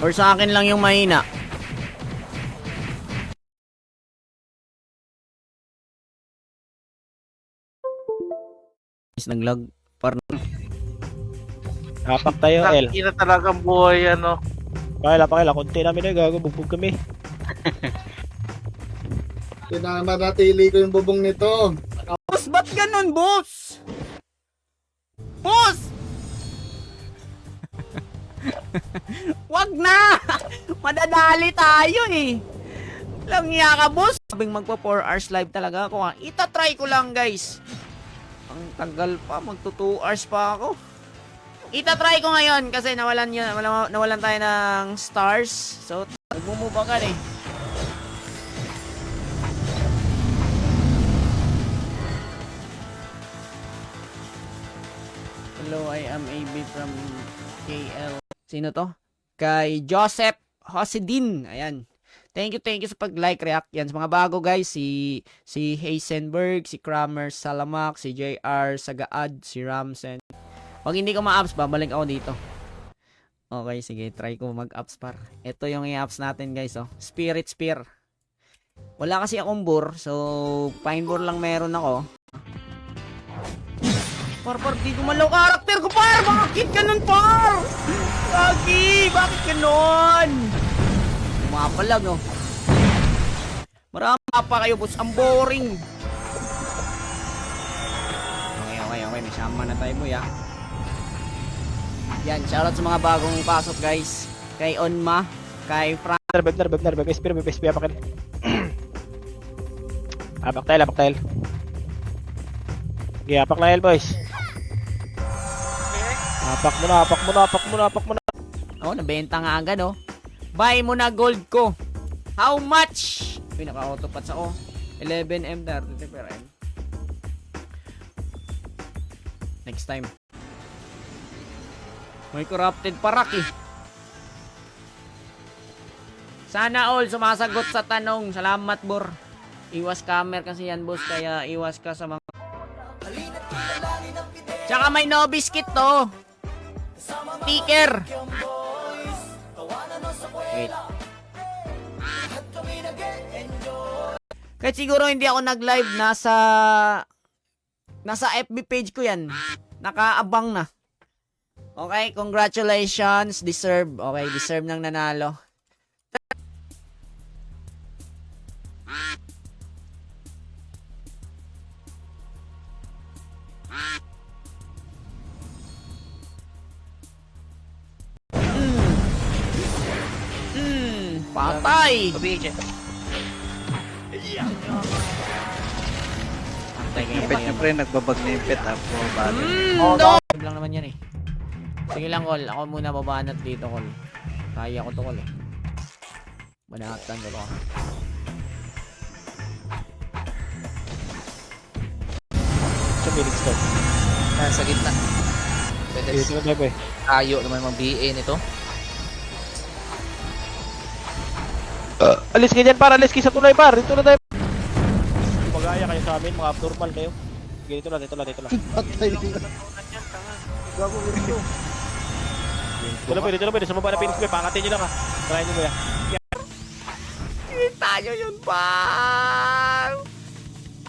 Or sa akin lang yung mahina? Is naglag. Hapak tayo, L. Nakikita talagang buhay, ano. Pakila. Kunti namin na gago. Bugbog kami. Pinamanatili ko yung bubong nito. Boss, ba't ganun, boss? Boss! Wag na! Madadali tayo eh. Langya ka, boss. Sabing magpa 4 hours live talaga ako ha. Itatry ko lang, guys. Ang tagal pa. Magto 2 hours pa ako. Itatry ko ngayon kasi nawalan tayo ng stars. So, nagmumove agad eh. Hello, I am AB from KL. Sino to? Kay Joseph Hosidin. Ayan. Thank you sa pag-like, react. Yan, sa mga bago guys, si Heisenberg, si Kramer Salamak, si JR Sagaad, si Ramsen. Pag hindi ko ma-ups, babalik ako dito. Okay, sige, try ko mag-ups par. Ito yung i-ups natin guys, oh. Spirit Spear. Wala kasi akong bore, so pine bore lang meron ako. Par, di gumalaw karakter ko, par! Bakit ganun, par? Lagi! Bakit ganun? Mapalag, no? Marami pa kayo, boss. Ang boring. Okay. May sama na tayo, boy, ah. Yan, shoutout sa mga bagong pasok, guys. Kay Onma, kay Frank. Berbeb. SP, hapakin. Hapak tayo. Okay, hapak na L, boys. Hapak muna. Oh, nabenta nga agad, oh. Buy mo na gold ko. How much? Uy, naka-autopats ako. 11M, 30 per M. Next time. May corrupted parak eh. Sana all sumasagot sa tanong. Salamat, Bor. Iwas camera kasi yan, boss. Kaya iwas ka sa mga... Tsaka may no biscuit to. Sticker. Wait. Kahit siguro hindi ako nag-live, nasa FB page ko yan. Nakaabang na. Okay, congratulations. Deserve. Okay, deserve ng nanalo. Patay! Yung pet niya, pre, nagbabag na yung pet, ha? No! Lang naman yan eh. Sige lang, Col. Ako muna babanat dito, Col. Kaya ko to, Col eh. Manahatan ko to. Sa minutes to. Nasa gitna. Pwede Dito na tayo, boy. tayo naman mag-BA nito. Alis ka dyan, par. Alis kayo sa tulay, par. Dito na tayo. Magaya kayo sa amin, mga abnormal kayo. Sige, dito lang. Patay na. Gago ito. Dito na pwede. Sa baba na Phoenix, boy. Pangatin nyo lang, ha. Try nyo, boy, ha. Kita nyo yun, par!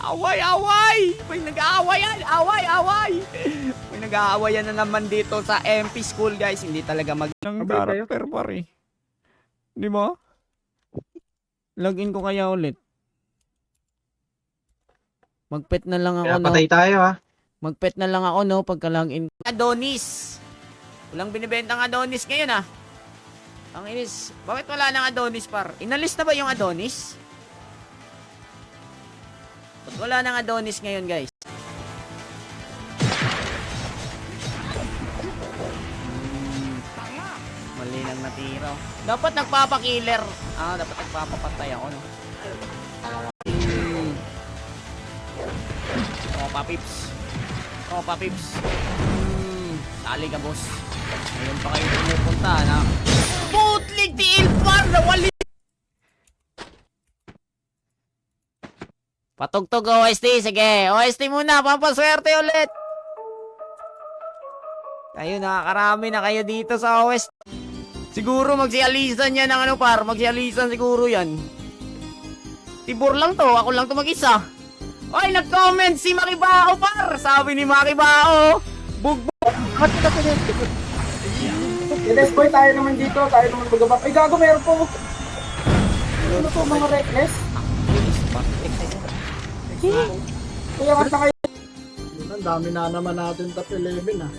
Away! May nag-aawayan! Away! May nag-aawayan na naman dito sa MP School, guys. Hindi talaga ng character, pare. Di ba? Login ko kaya ulit. Magpet na lang ako, Kaya no? patay tayo, ha? Magpet na lang ako, no? Pagka-login. Adonis! Walang binibentang Adonis ngayon, ah. Ang inis. Bakit wala nang Adonis, par? Inalis na ba yung Adonis? Ba't wala nang Adonis ngayon, guys? Mali lang natira. Dapat nagpapakiller. Dapat nagpapapatay ako, no? Tropa pips. Tali ka, boss. Ngayon pa kayo pumupunta, na. Putlig di Ilpar! Nawali! Patugtog OST, sige. OST muna, pampaswerte ulit. Kayo, nakakarami na kayo dito sa OST. Siguro magsialisan yan ng ano par, magsialisan siguro yan. Tibor lang to, ako lang to mag-isa. Oy, nag-comment si Makibao par! Sabi ni Makibao, bugbog! I-despoy tayo naman dito, tayo naman magabak. Ay, gago, meron po. Ano po, mga reckless? Kaya kat na kayo. Ang dami na naman natin top 11 ah.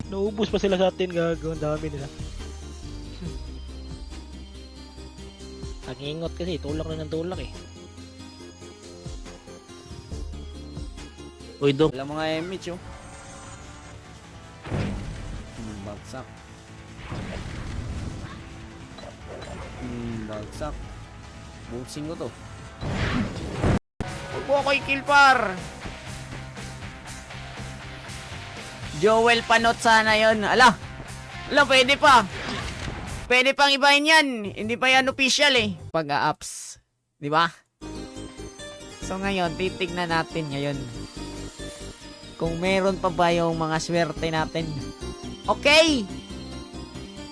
Naubos pa sila sa atin, gago. Ang dami nila. Ang ingot kasi, tulak na ng tulak eh. Uy, Dok. Wala mga MH oh. Bagsak. Bagsak. Boxing ko to. Huwag mo ako i-kill par. Joel Panot sana yon. Ala, pwede pa. Pwede pang ibahin yan. Hindi pa yan official eh. Pag-a-ups. Di ba? So ngayon, titignan natin ngayon kung meron pa ba yung mga swerte natin. Okay!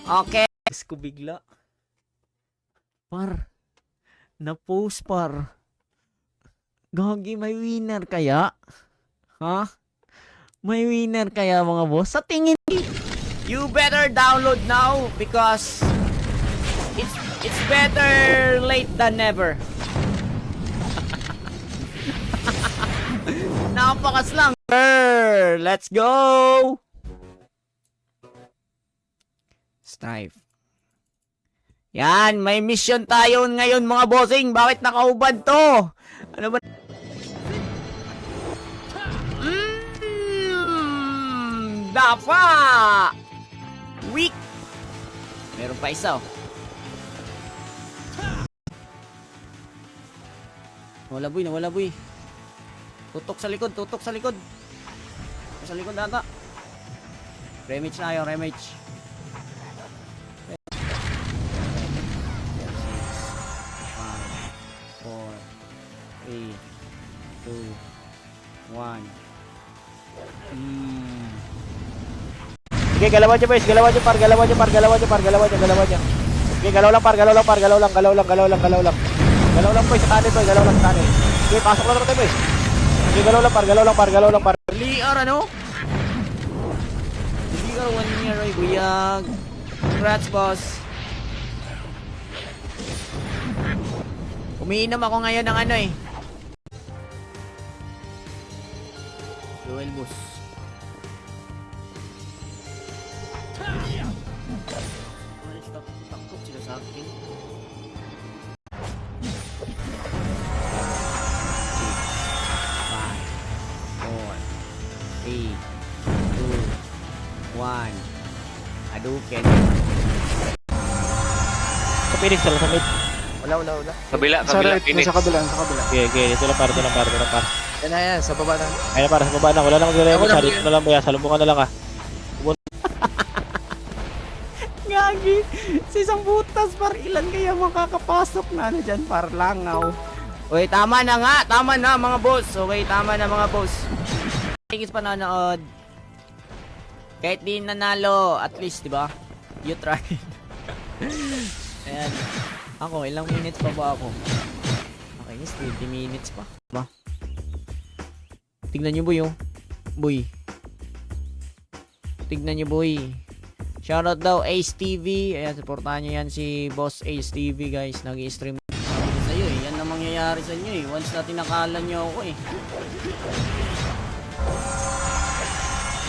Okay. Ko bigla. Par. Na-post par. Gagi, may winner kaya? Ha? May winner kaya mga boss? Sa tingin, you better download now because it's better late than never. Napakas lang. Let's go! Strive. Yan, may mission tayo ngayon mga bossing. Bakit nakaubad to? Ano ba? Dafa! Weak! Meron pa isa oh. Nawala boy. Tutok sa likod. Sa likod ata. Rematch na yun, rematch. 5, 4, 3, 2, 1. Sige, galawan niyo boys, galawan niyo par. Sige, galaw lang par. Galaw lang boys, sa kanin boys, galaw lang sa kanin. Sige, pasok lang naman tayo boys. Sige, galaw lang par. Liar ano? Liar 1 year ay buyag. Congrats boss. Umiinom ako ngayon ng ano eh. Joel boss. Takot sila sa akin. 3, 2, 1. Aduken. Sa Phoenix lang sa mid. Wala. Kabila, Phoenix. Sa kabila. Okay, dito lang par. Yan na yan, sa baba na. Ayun para sa baba na, wala nang magre-rematch. Dito na lang ba, salubungan na lang ah. Gagi! Sa isang butas par ilan kaya makakapasok na ano dyan par langaw. Uy, tama na mga boss. Okay, tama na mga boss. Thank you sa panonood. Kahit di nanalo, at least, di ba? You tried. Ayan. Ako, ilang minutes pa ba ako? Okay, yes, 20 minutes pa. Ba? Tignan nyo, boy, oh. Boy. Tignan nyo, boy. Shoutout daw, Ace TV. Ayan, supportahan nyo yan si Boss Ace TV, guys. Nag-i-stream sa'yo, eh. Yan na mangyayari sa inyo, eh. Once na tinakalan nyo ako, eh.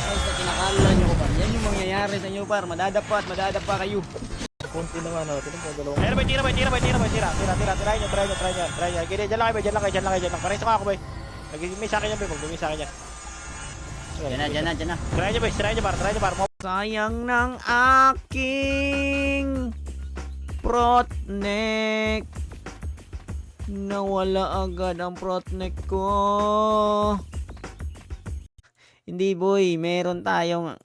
Once na tinakalan nyo ko, par. Yan yung mangyayari sa inyo, par. Madadapa kayo. Kunti naman ano, Ayun boy, tira. Try nyo. Gini, dyan lang kayo. Pareho sa ako boy. Nag-miss sa akin yan boy, mag-miss sa akin yan. Diyan na. Try nyo boys, try nyo par. Sayang ng aking protnek. Nawala agad ang protnek ko. Hindi boy, meron tayong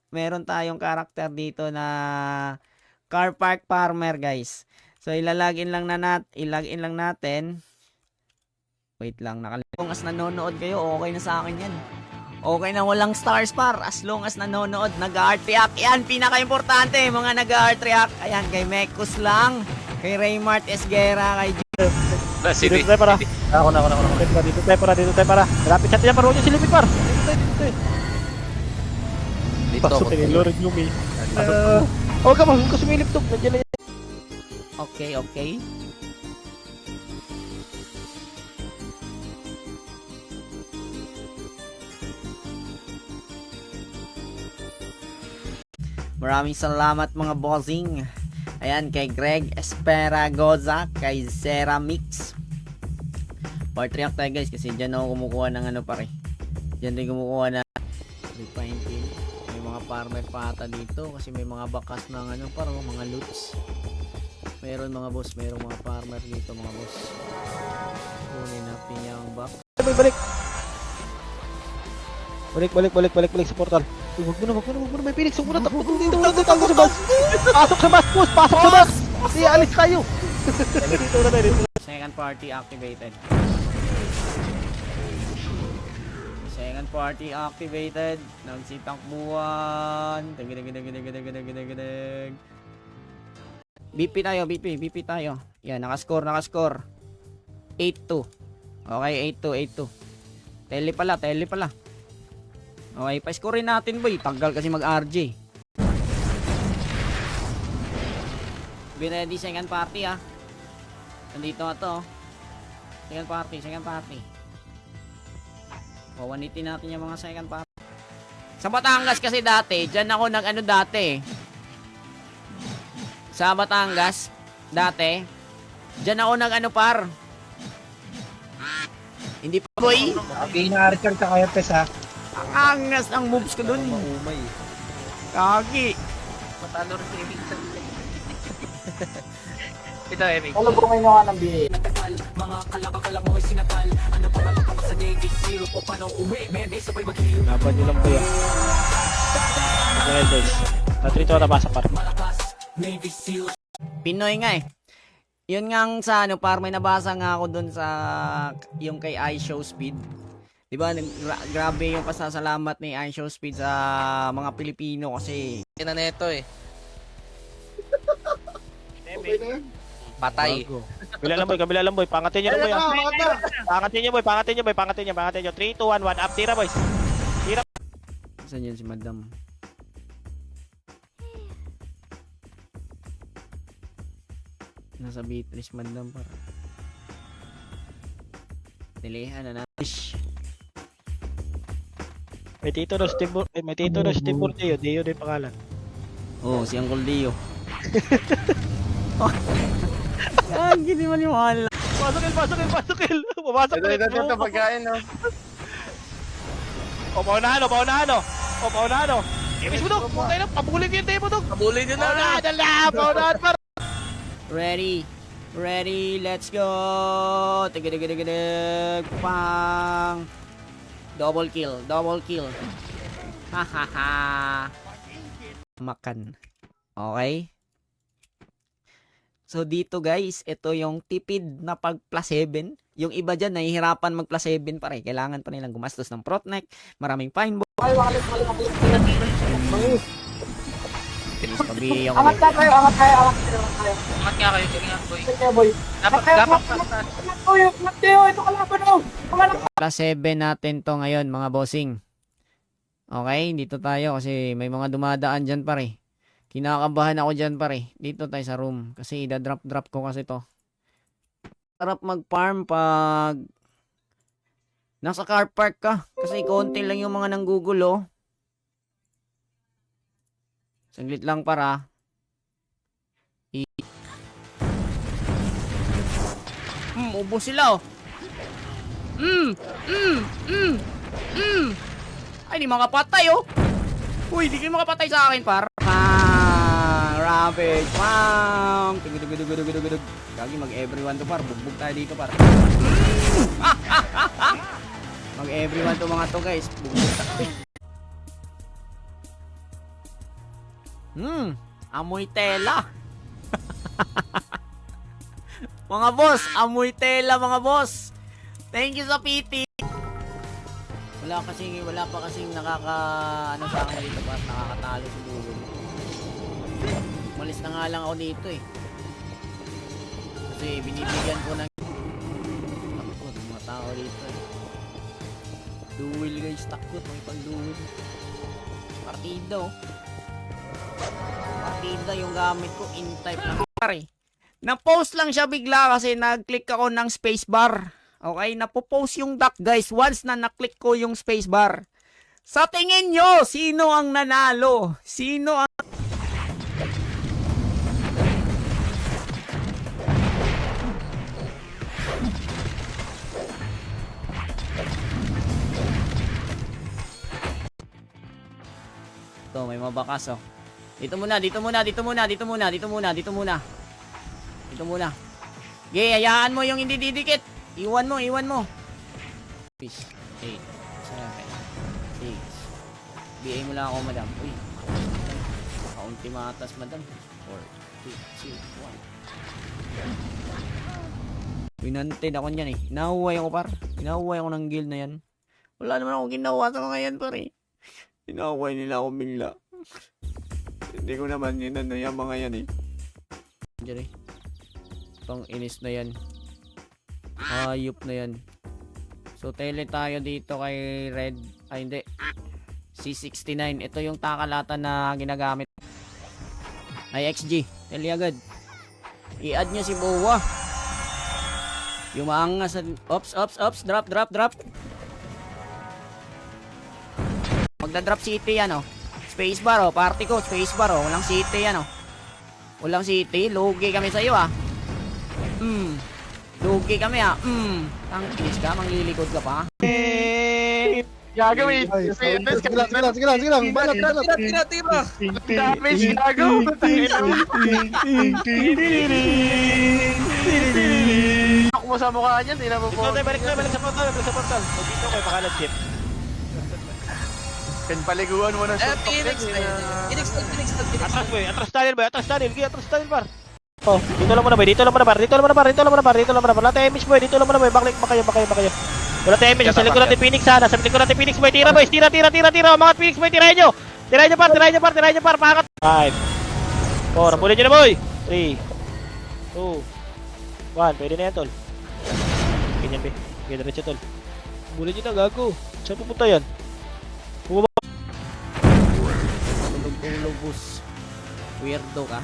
karakter dito na car park farmer, guys. So ilalagin lang natin. Wait lang, Kung as nanonood kayo, okay na sa akin yan. Okay na walang stars par. As long as nanonood, nag-art react. Yan, pinaka-importante, mga nag-art react. Ayan, kay Mekus lang. Kay Raymart Esguera, kay Dito tayo para. Ako na. Dito tayo para. Malapit sa tiyan, paruin yung silipit par. Dito tayo. Dito ako. Pasok kay Lord Yumi. Huwag ka sumilip to. Nandiyan na yan. Okay. Maraming salamat mga bossing. Ayan, kay Greg Esperagoza, kay Ceramix. Part react tayo guys, kasi dyan ako kumukuha ng ano pare. Dyan din kumukuha na repainting. May mga farmer pata dito, kasi may mga bakas ng ano pare, mga loots. Meron mga boss, mayroong mga farmer dito mga boss. Kunin natin yung back. Balik sa portal. Huwag mo na, may Phoenix. Huwag mo na, takbo dito sa bus. Pasok sa bus, boss. Pasok sa bus. Hindi, alis tayo. Dito na. Second party activated. Second party activated. Nagsitakbuhan. Dag. BP tayo. Yan, nakascore. 8-2. Okay, 8-2. Tele pala. Okay, pa-score natin boy. Tagal kasi mag-RJ. Be ready, second party ah. Nandito na to. Second party. Wawanitin natin yung mga second party. Sa Batangas kasi dati, dyan ako nag-ano dati. Sa Batangas, dati, dyan ako nag-ano par. Hindi pa boy. Okay, na-recharge ka kaya pes ha. Ang angas ng moves ko dun. Maumay. Kagi. Matalo rin si Eming sa Ito, Eming. Ano po ngayon nga ng BA? Laban nyo lang po yan. Okay guys. Natrito na basa par. Pinoy nga eh. Yun nga ang sa ano par, may nabasa nga ako dun sa yung kay iShowSpeed. Diba, grabe yung pasasalamat ni iShowSpeed sa mga Pilipino kasi Ina neto eh. Okay na yan. Patay. Kabila lang boy. Pangatin nyo lang boy. Pangatin nyo. 3, 2, 1, 1 up. Tira boys. saan yun si madam? Nasa Beatrice madam para. Nilihan na natin. May tito na Steve Deo. Deo din pangalan. Oh, si Uncle Dio. Ah, gini man yung ala. Pasok il. Pumasok na ito. Pagkain no. O, paunahan o. Ibis mo to. Putay na. Pabulin ko yung tayo mo to. Kabulin nyo na. Paunahan para. Ready, let's go. Tigig. Pang. Double kill. Hahaha. Makan. Okay. So dito guys, ito yung tipid na pag plus 7. Yung iba dyan, nahihirapan mag plus 7 pare. Kailangan pa nilang gumastos ng protneck, maraming fine ball. Ay, wakalit. Pabi ako. Angat kayo. Angat nga kayo, sige nga, boy. Sige, boy. Angat kayo. Ito kalaban o. Plus 7 natin to ngayon mga bossing. Okay, dito tayo kasi may mga dumadaan dyan pare. Kinakabahan ako dyan pare. Dito tayo sa room. Kasi idadrop ko kasi to. Sarap mag-farm pag nasa car park ka. Kasi konti lang yung mga nanggugulo. Saglit lang para. Ubos sila oh. Ay, di makapatay oh. Uy, di kayo makapatay sa akin par. Ravage. Pam. Tugudugudugudugudugudug. Gagi mag-everyone to par. Bugbog tayo dito par. Mag-everyone to mga to guys. Bugbog tayo. Amoy tela. Mga boss, amoy tela mga boss. Thank you sa PT. Wala pa kasing ano sa akin dito pa nakakatalo sa dulo. Malis na nga lang ako dito eh. Kasi binibigyan ko ng takot mga tao dito eh. Duel guys, takot may pag-duel. Partida oh. Partida yung gamit ko in type na pare. Na-post lang siya bigla kasi nag-click ako ng spacebar. Okay, napopost yung duck guys once na naklik ko yung spacebar. Sa tingin nyo, sino ang nanalo? Sino ang... Ito, may mabakas oh. Dito muna. Okay, hayaan mo yung hindi didikit. Iwan mo. 8, 7, 6. BA mo lang ako, madam. Uy. Kaunti matas, madam. 4, 3, 2, 1. Pinanted ako niyan eh. Hinahuway ako, par. Hinahuway ako ng guild na yan. Wala naman akong ginawa sa mga yan, par eh. Hinahuway nila ako bigla. Hindi ko naman yun yung mga yan eh. Diyan eh. Pang inis na yan. Hayop na yan. So tele tayo dito kay Red. Ay hindi. C69. Ito yung takalatan na ginagamit. Ay XG. Tele agad. I-add nyo si Bowa. Yung maangas. Ops. Drop. Magda-drop city yan oh. Spacebar oh. Party ko. Spacebar oh. Walang city yan oh. Walang city. Lugi kami sa'yo ah. Lugi kami ah. Tangkinis ka. Manglilikod ka pa. Gagawin! Sige lang. Balat. Tira. Damage, gago! Ako mo sa mukha niyan, hindi na mo po. Balik sa portal. Dito ko, pakalan chip. Pinpaliguan mo ng suntok Phoenix yan. Atras tunnel, atras tunnel bar. Oh, dito lang muna bar. Wala tayong image boy, dito lang muna boy. Backlick pa kayo. Wala tayong image, sa likod natin Phoenix sana. Sa likod natin Phoenix boy, tira boys, tira. Mga Phoenix boy, tirahin nyo par, pakat. 5, 4, bulin nyo na boy. 3, 2, 1, pwede na yan tol. Ganyan be, diretso tol. Bulin nyo na gago. Saan pupunta yan? Tulog bus. Weirdo ka.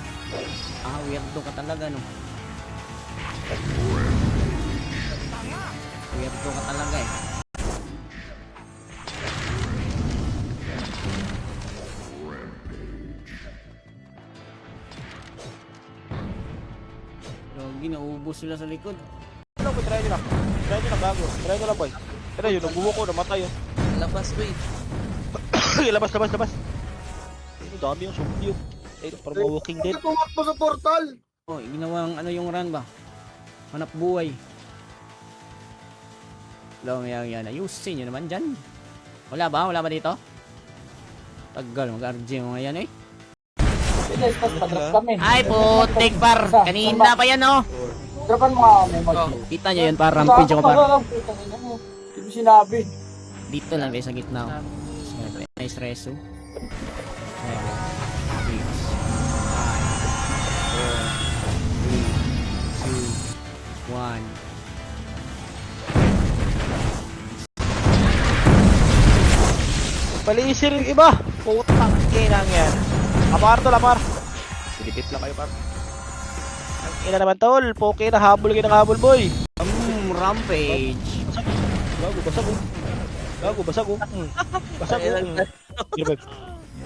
Weirdo ka talaga no. Weirdo ka talaga eh. Lagi naubos sila sa likod. Ano boy, try nyo lang bago. Try nyo lang boy. Try nyo, nabubo ko, namatay yun. Labas, wait. Labas. Ang dami yung zombie yun. Parang mga Walking Dead. Tumakbo sa portal. Oh, ginawang ano yung run ba? Hanap buhay. Long yan. Ayusin nyo naman dyan. Wala ba dito? Tagal, mag-RG mga yan eh. Padrop kami. Ay, putik par. Kanina pa yan oh. Dropan mo nga may mod. Kita nyo yun par, rampage ako par. Hindi mo sinabi. Dito lang kayo sa gitna oh. Nice reso. 7, 6, 5, 4, 3, 2, 1. Paliisir yung iba. Putang inang yan. Lapar. Silipit lang kayo par. Ang ina naman tol. Poke na habol boy. Rampage. Gago, basag oh.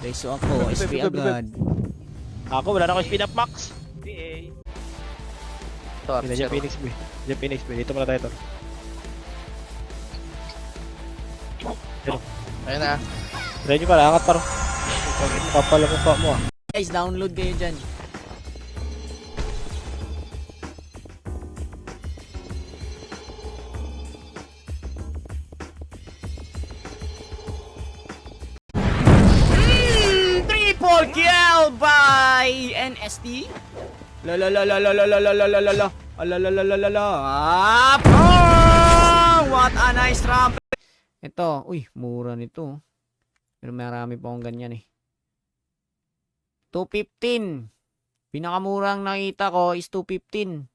Reso ako, SP agad. Ako, wala na akong speed up max. Ito, Diyan Phoenix boy. Dito muna tayo tol. Ayun na. Try nyo pala, angat par. Kapala mo pa mo ah. Guys, download kayo dyan. Triple kill by NST. La. what a nice trap. Ito, uy, mura nito. Pero marami pa akong ganyan eh. 215. Pinakamurang nakita ko is 215.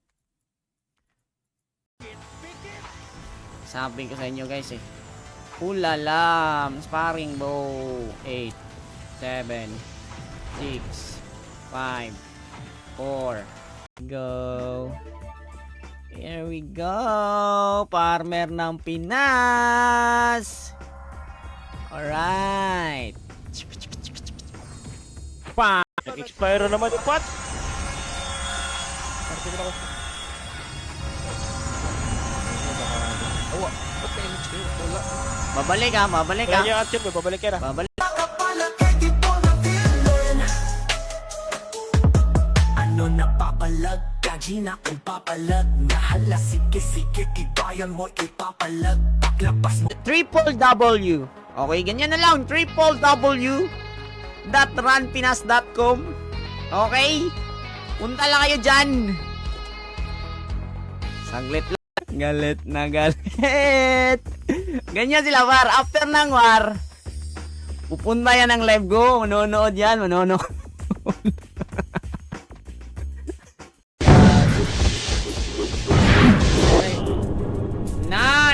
Sabi ko sa inyo guys eh. Ulalam, sparring bow. 8, 7, 6, 5, 4. Go. Here we go. Farmer ng Pinas. Alright. Pa. Nag-expire naman yung pot. Babalik ha, babalik ha. Kaya yung action mo, babalik yan ah. Babalik. Ano napapalag, lagi na kong papalag. Nahala, sige, kibayan mo ipapalag. Paglabas mo Triple W. Okay, ganyan na lang. Triple W. .runpinas.com. Okay? Punta lang kayo dyan. Saglit lang. Galit na galit. Ganyan sila, war. After ng war, pupunta yan ng live go. Manonood yan, manonood.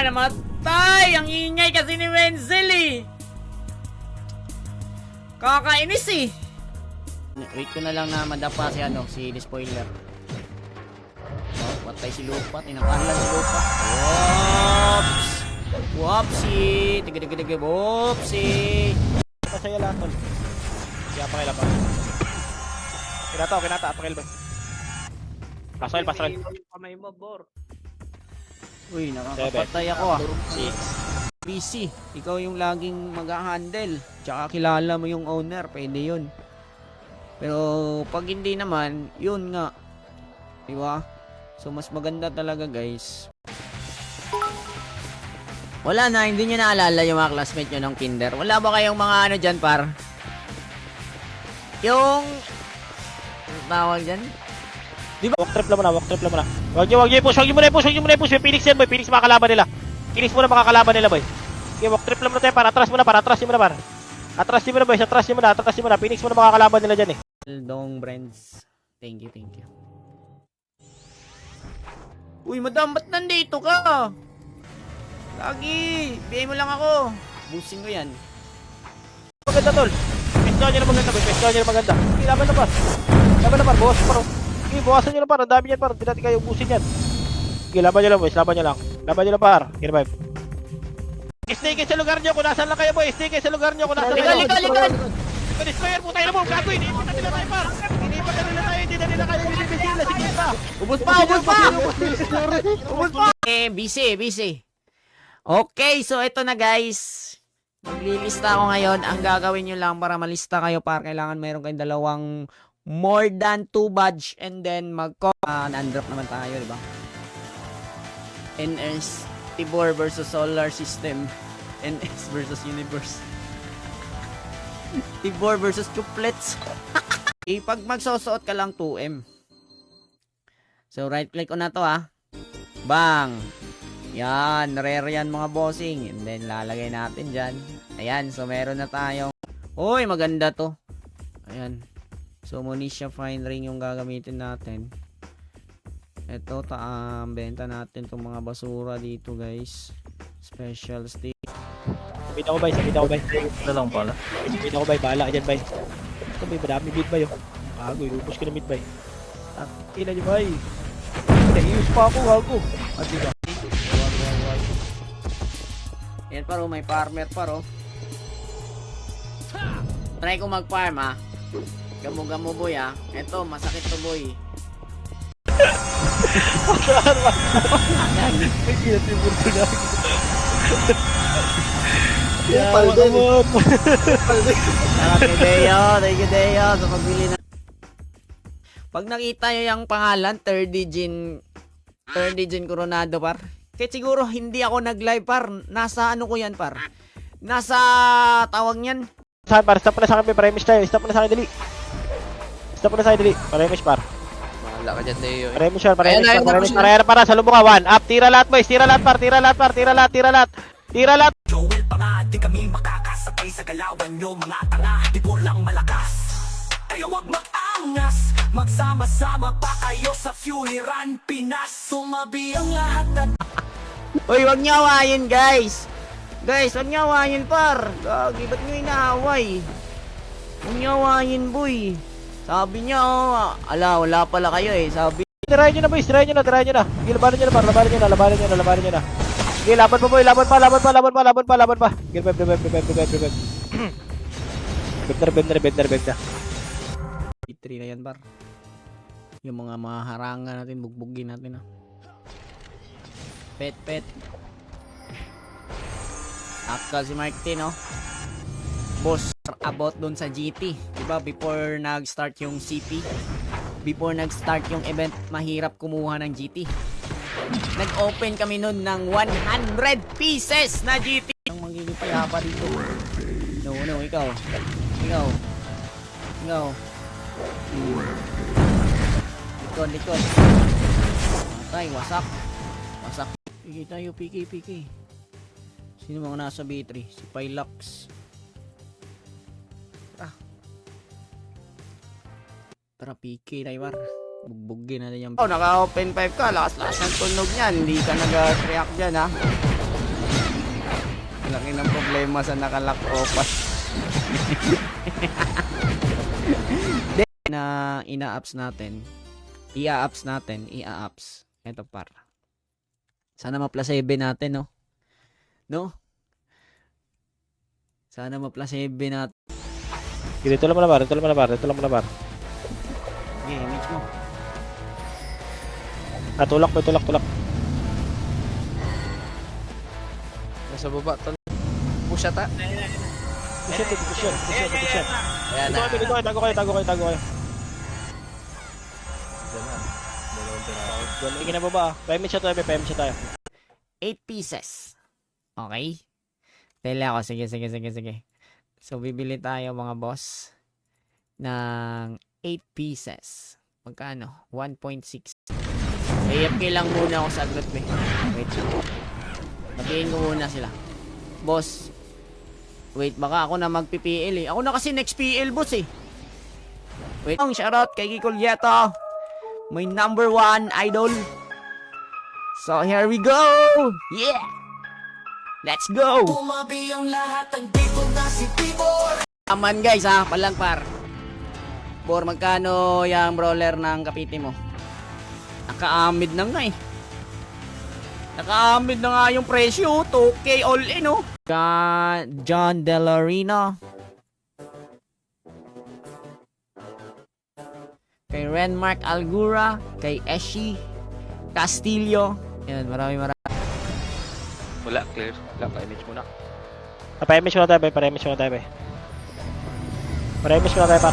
Namatay! Ang ingay kasi ni Wenzel eh. Kakainis eh. Wait ko na lang na madapa si si spoiler. Oh, patay si Lupa. Tinangkalan si Lupa. Whoops! Whoopsie! Tiga-tiga-tiga. Whoopsie! Masaya lahat tol. Kaya pakilaban. Kinata, pakilaban. Pasok. Kamay mo, Bor. Uy, nakakapatay ako ah. 6. PC, ikaw yung laging mag-handle. Tsaka kilala mo yung owner, pwede yun. Pero pag hindi naman, yun nga. Diba? So mas maganda talaga guys. Wala na, hindi nyo naalala yung mga classmate nyo ng kinder. Wala ba kayong mga ano dyan par? Yung... Anong tawag dyan? Walk trip lang muna. Wag niyo i-push. May Phoenix yan boy. Phoenix makakalaban nila. Phoenix muna makakalaban nila boy. Okay, walk trip lang muna tayo para atras muna. Atras niyo muna boy. Phoenix muna makakalaban nila dyan eh. Dong friends. Thank you. Uy, madam, ba't nandito ka? Lagi, bigay mo lang ako. Boosting ko yan. Maganda tol. Pesto niya na maganda. Okay, laban na par. Bawas pa ro. Okay, bawasan niyo na par. Ang dami niyan par. Hindi natin kayo ubusin yan. Okay, laban niyo lang boys. Laban niyo lang par. Okay, revive. Stay kayo sa lugar niyo kung nasaan lang kayo boy. Stay kayo sa lugar niyo kung nasaan lang kayo. Ligal! Destroyer po tayo na mo. Gago, iniipot na nila tayo par. Hindi na nila kayo binibisin na. Sige pa. Ubus pa! Busy. Okay, so ito na guys. Maglilista ako ngayon. Ang gagawin nyo lang para malista kayo para kailangan mayroon kayong dalawang more than 2 badge and then na-undrop naman tayo, di ba? NS Tibor versus Solar System. NS versus Universe. Tibor versus Chuplets. Pag magsusuot ka lang 2M. So right click ko na to ah. Bang! Yan, rare yan mga bossing. And then lalagay natin dyan. Ayan, so meron na tayong... Uy, maganda to. Ayan. So Monisha Fine Ring yung gagamitin natin. Ito, benta natin itong mga basura dito guys. Special stick. Sabit ako bay. Na lang pala. Sabit ako bay, bahala ka dyan bay. Ito bay, madami mid bay oh. Gago, irupos ko na mid bay. Ina nyo bay. Nag-ius pa ako, gago. At diba? Ayan paro, may farmer paro. Try ko mag-farm ha. Gamo-gamo boy ha. Ito, masakit to boy. Upal din. Thank you Deo sa pagbili na. Pag nakita nyo yung pangalan, 3rd Gen Coronado par. Kahit siguro hindi ako nag-live par. Nasa ano ko yan par. Nasa tawag niyan. Saan par? Stop na sa akin, may premish tayo. Stop na sa akin, dali. Paremish par. Wala ka dyan, Teo. Pare mo siya, pare mo siya, Ayun, pare mo ayun, siya. Para, salubong ka. 1 up, tira lahat boys, tira lahat par, tira lahat par, tira lahat, tira lahat. Tira lahat. Joel pa nga, di kami makakasabay sa galawan nyo mga tanga, di po lang malakas. Kaya wag mag-angas, magsama-sama pa kayo sa Fuliran, Pinas. Sumabi ang lahat na Uy, wag niyo awayin, guys. Guys, wag niyo awayin, par. Gagi, ba't niyo inaaway? Wag niyo awayin, boy. Sabi niya, oh, wala pala kayo eh. Sabi, Tirahin nyo na boys, tirahin nyo na. Sige, labanan nyo na par, labanan nyo na. Sige, laban pa boy, laban pa. Sige, beb na. P3 na yan, par. Yung mga maharangan natin, bugbugin natin, ah. Pet. Akal si Martin, oh. Boss, about dun sa GT. Diba, before nag-start yung CP, before nag-start yung event, mahirap kumuha ng GT. Nag-open kami nun ng 100 pieces na GT. Ang magiging payapa dito. No, ikaw. Likod. Patay, wasak. Piki tayo, piki. Sino mga nasa B3? Si Pylax. Tara, PK na Iwar. Bugbugin natin yung... Oh, naka-open 5 ka. Lakas-lakas ng tunog niyan. Hindi ka nag-react dyan, ha? Laki ng problema sa nakalock opas. na ina-apps natin. Ia-apps. Ito par. Sana ma+7 natin, no? No? Sana ma+7 natin. Dito lang muna par. Okay, image mo. Tulak. Nasa baba, tol. Push ata. Push yan. Ayan na. Dito kayo, tago kayo. Sige na baba. PM siya tayo. 8 pieces. Okay? Tele ako. Sige. So, bibili tayo mga boss ng 8 pieces. Magkano? 1.6. AFK lang muna ako sa aglat, be. Wait lang. Tabihin ko muna sila. Boss. Wait, baka ako na mag-PPL eh. Ako na kasi next PL, boss eh. Wait. Shoutout kay Kikol Yeto. My number 1 idol. So, here we go! Yeah! Let's go! tumabi ang lahat ng people na si Tibor. Aman guys ha, palangpar. Bor, magkano yung brawler ng kapiti mo? Naka-amid na nga eh. Naka-amid na nga yung presyo. 2K all in oh. John Delarino. Kay Renmark Algura. Kay Eshi Castillo. Yan, marami. Wala, clear. Wala, pa-image muna. Pa-image muna tayo, par.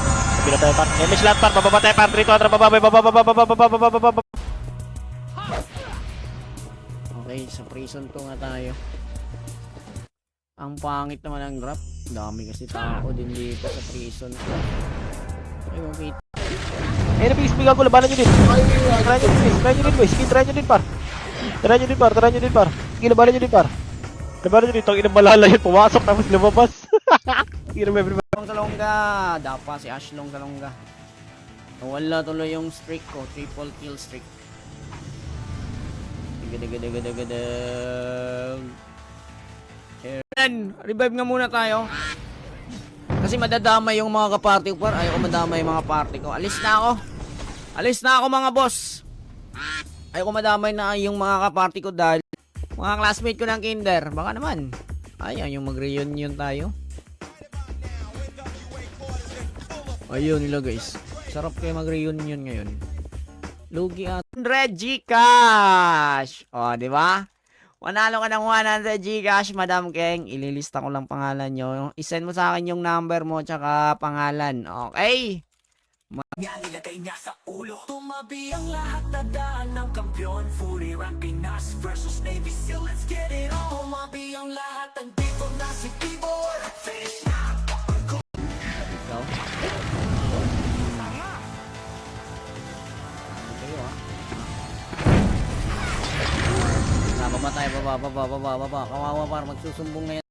Sabi na tayo, par. Image lahat, par. Bababa tayo, par. 300, bababa. Okay, sa prison 2 nga tayo. Ang pangit naman ang drop. Dami kasi tao din dito sa prison 2. Okay. Please, bigyan ko, labanan nyo din. Try nyo din, boys. Try nyo din, par. Sige, labanan nyo din, par. Tawag inang malala yun. Pumasok, tapos lumabas. Long Salonga. Dapa si Ashlong Salonga. Wala tuloy yung streak ko. Triple kill streak. Gada. Ayan. Revive nga muna tayo. Kasi madadamay yung mga kaparty ko. Ayaw ko madamay yung mga party ko. Alis na ako mga boss. Ayaw ko madamay na yung mga kaparty ko dahil mga classmate ko ng kinder. Baka naman. Ayaw yung mag-reunion tayo. Ayun nila guys. Sarap kayo mag-reunion ngayon. Lugi at 100 Gcash. O, di ba? Manalo ka ng 100 Gcash, Madam Keng. Ililista ko lang pangalan nyo. I-send mo sa akin yung number mo tsaka pangalan. Okay? Nga nilagay niya sa ulo. Tumabi ang lahat na daan ng kampiyon. Fully run Pinas versus Navy SEAL. Let's get it on. Tumabi ang lahat ng people na si Tibor. Finish na. Ikaw? Okay. Baba tayo, baba. Kawawa par, magsusumbong ngayon.